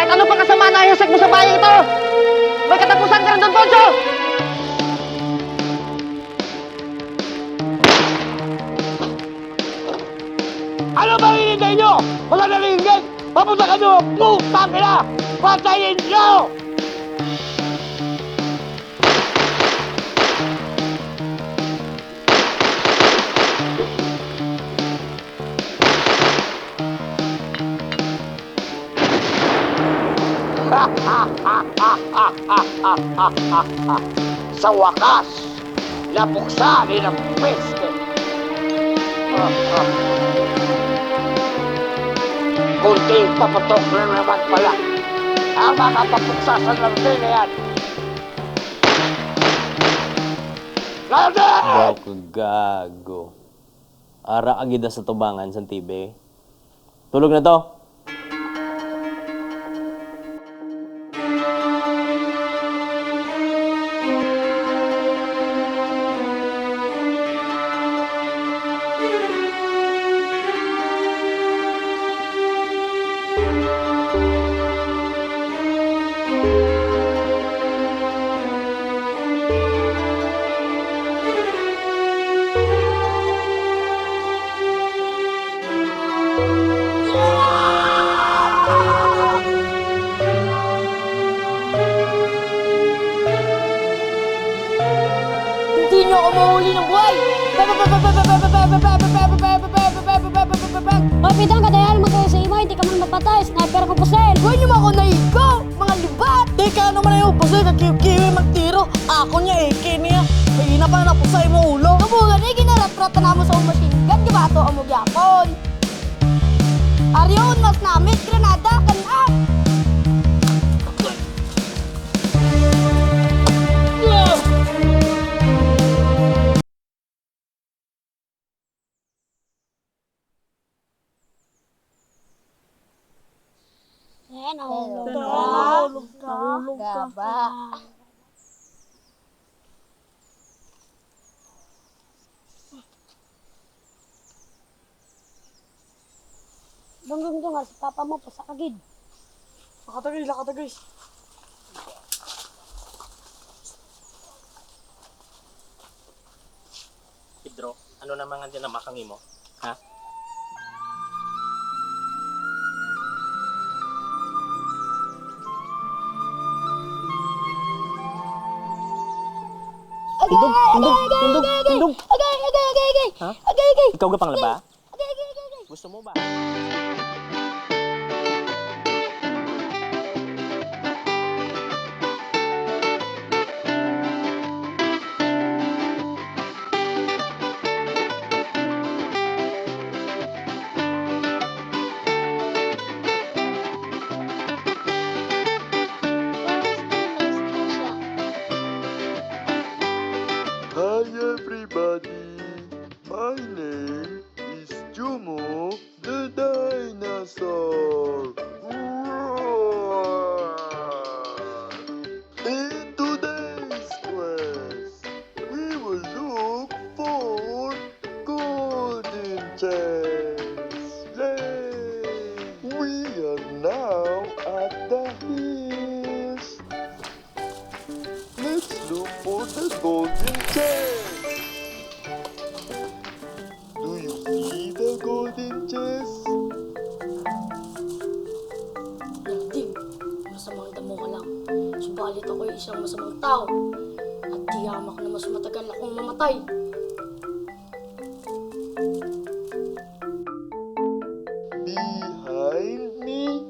Kahit ano pang kasama na ihasag mo sa bayan ito! May katapusan ka rin doon, Poncho! Ano ba hinihintay nyo? Wala na ringgit! Papunta ka nyo! Putang ina! Patayin nyo! Sa wakas, napuksa ni ng peste. Kunting papatok na naman pala ang makapapuksa sa larte na yan. Larte! Gago, gago. Ara agida sa tubangan sa TV. Tulog na to. Hindi niyo ako mahuli ng buhay! Kapitang, kadayan naman kayo sa imo, hindi ka man mapatay. Sniper ko po, sir. Huwag niyo ako naigo, mga libat! Teka, ano man yung pusoy, kakiwi magtiro. Ako niya, niya. Hihina pa na pusay mo ulo. Kabugan, ginarat-rata na mo sa machine gun, di ba ito ang magyapon? Ariyon, mas namit, granada, kanap! Nahulog ka. Gaba. Dunggong sa papa mo, pasakagid. Lakatagay. Pedro, ano naman nga din na makangi mo? Ha? Tundog. Agay! Ha? Agay! Ikaw ka pang laba? Agay! Gusto mo ba? Hi everybody, my name is Jumo the dinosaur. Roar! In today's quest, we will look for golden chest. Yay! We are now at the hills. Let's look for the golden chest. Do you see the golden chest? Landing, masamang damo ka lang. Subalit ako'y isang masamang tao. At di hamak na mas matagal akong mamatay. Behind me?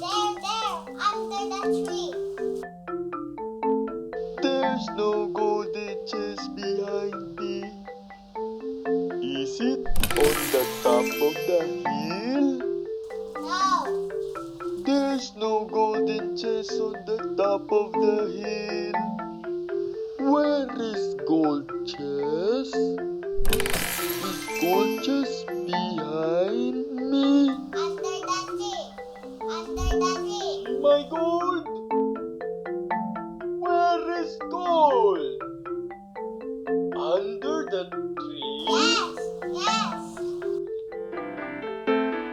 There, under the tree. There's no golden chest behind me. Is it on the top of the hill? No. There's no golden chest on the top of the hill. Where is gold chest? Is gold chest behind me? Under the tree. Under the tree. My gold! Where is gold? Under the tree? Yes.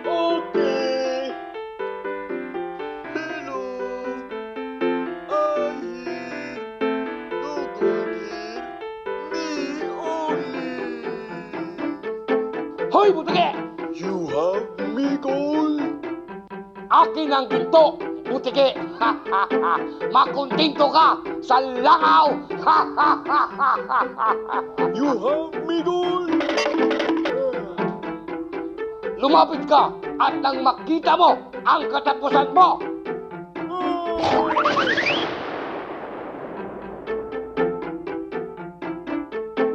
Okay. akin ang ginto. Butike, makontento ka sa langaw. You have me gold! Lumapit ka at nang makita mo ang katapusan mo.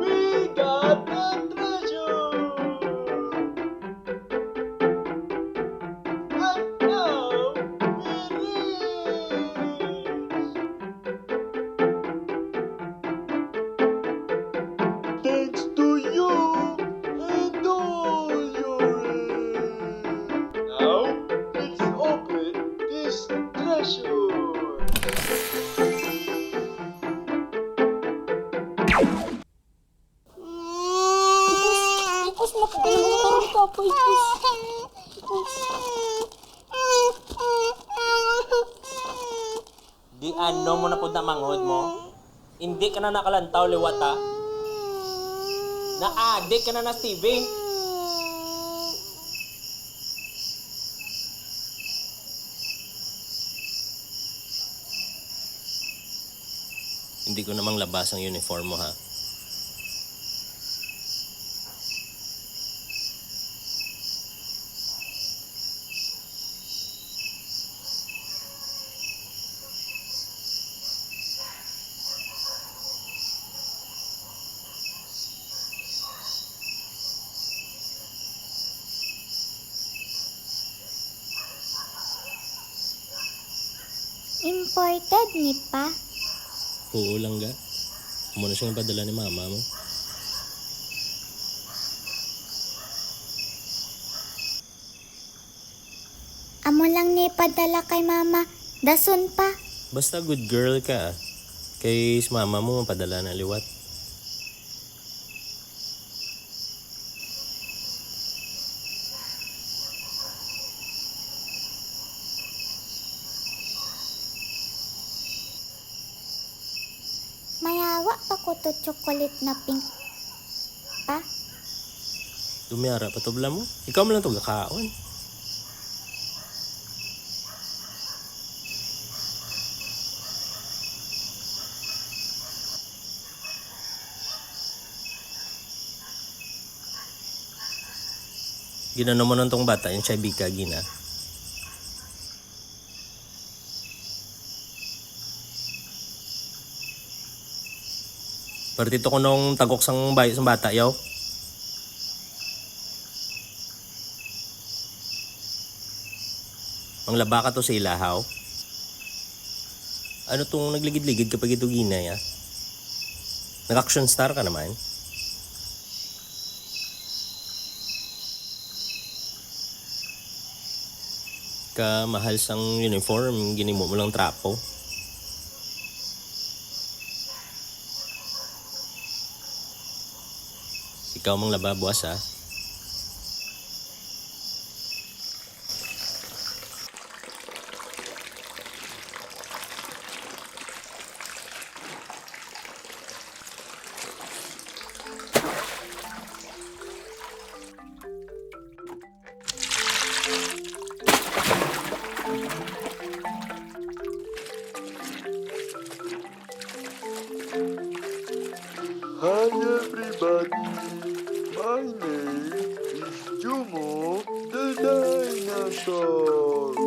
We got the treasure! And now, we're rich! Thanks to you and all your help. Now, let's open this treasure. Ipos, mapagaling mo parang papa, ipos. Di ano mo na po na manghod mo? Hindi ka na nakalantaw liwat ha? Na-addict ka na na Stevie. Hindi ko namang labas ang uniform mo ha. Imported ni pa? Oo lang ga. Muna siyang padala ni mama mo. Amo lang ni padala kay mama. Dason pa. Basta good girl ka. Kay si mama mo mapadala na liwat. Mayawa pa ko to chocolate na pink. Pa? Dumiyara patubla mo. Ikaw mo lang ito gakaon. Ginano mo nung tong bata, yung siya bika gina. Partito ko nung tagok sang bayo sang bata, yaw. Ang laba ka to sa ilahaw. Ano tong nagligid-ligid kapag ito gina, ya? Nag-action star ka naman. Ka mahal sang uniform, ginimo mo lang trapo. Ikaw mang laba, buwas ha. Hi everybody, my name is Jumo the dinosaur.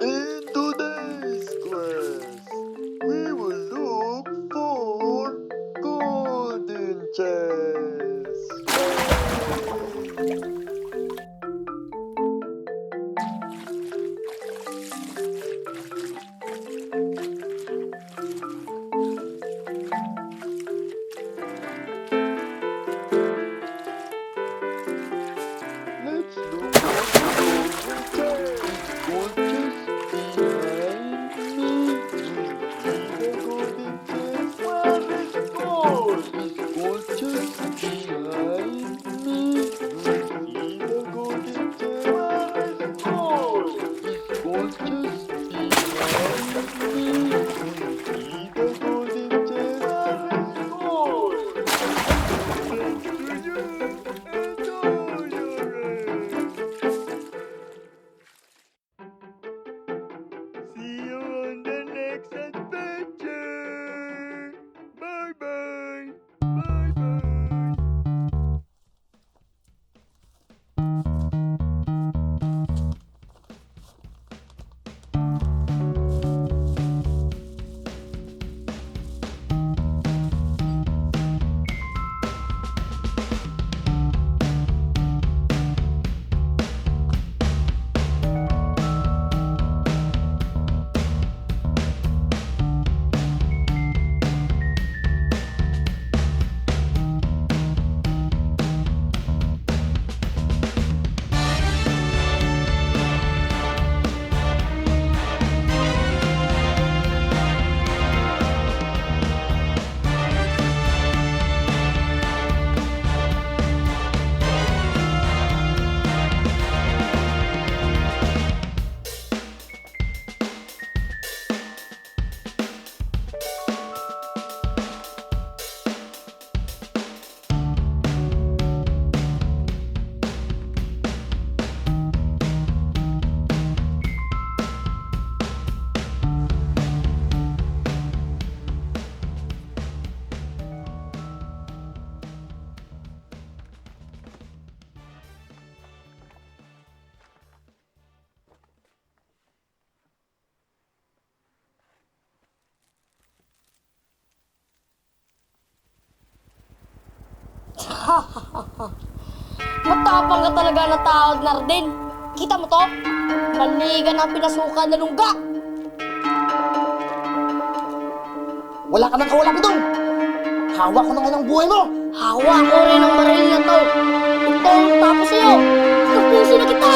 In today's quest, we will look for golden chest. Matapang ka talaga na tao, Nardin. Kita mo to? Baligan ang pinasukan na lungga. Wala ka nang kawala doon! Hawak ko na ngayon ang buhay mo! Hawa ko rin ang baril na to. Ito ang tapos sa'yo. Tupusin na kita.